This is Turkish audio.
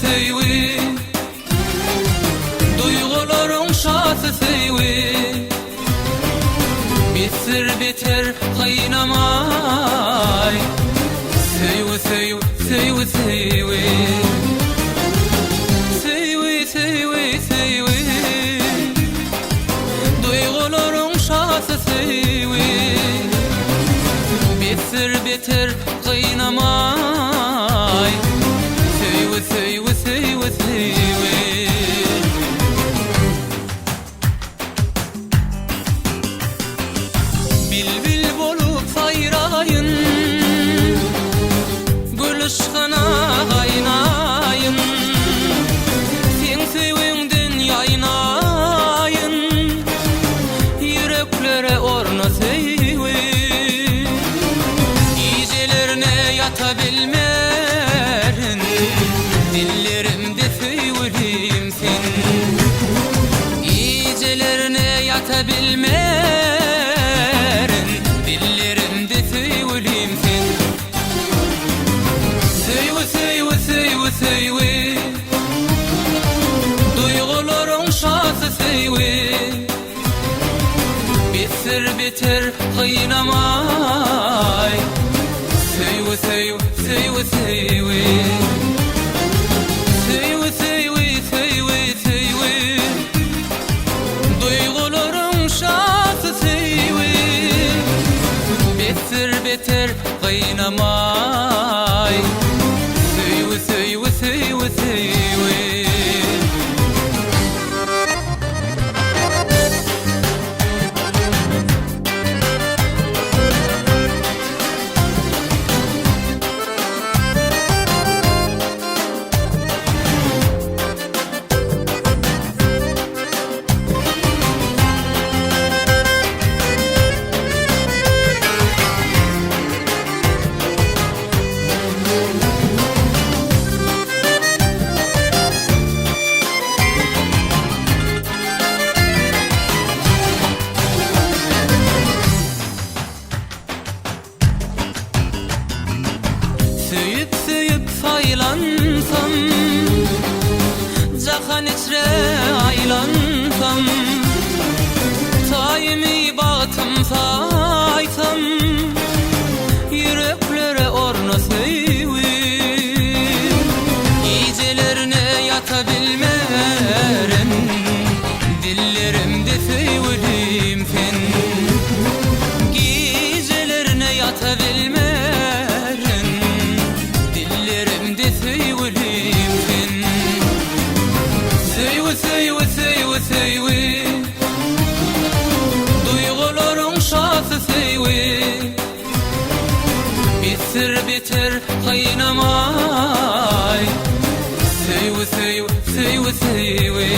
seyvi duygularım şası seyvi bittir biter kaynamay seyvi seyvi seyvi seyvi seyvi seyvi seyvi duygularım şası seyvi bittir biter kaynamay seyvi seyvi seyvi seyvi bilbil bolup sayrayın gülüşkana kaynayın sen sevinden yaynayın yüreklere orna seyvi gecelerine yatabilmerin dillerimde seyvilim sen gecelerine yatabilmerin dillerimde seyvilim sen seyvi seyvi seyvi seyvi duygularım şası seyvi bittir biter kaynamay seyvi seyvi seyvi seyvi seyvi seyvi seyvi seyvi duygularım şası seyvi bittir biter kaynamay seyvi seyvi seyvi seyvi Söyüp söyüp faylansam Cahan içre aylansam Taimi bağıtım saysam Yüreklere orna seyvi gecelerine yatabilmeren dillerimde seyvilim sen gecelerine yatabilmeren seyvilim sen seyvi seyvi seyvi seyvi duygularım şası seyvi bittir biter kaynamay seyvi seyvi seyvi seyvi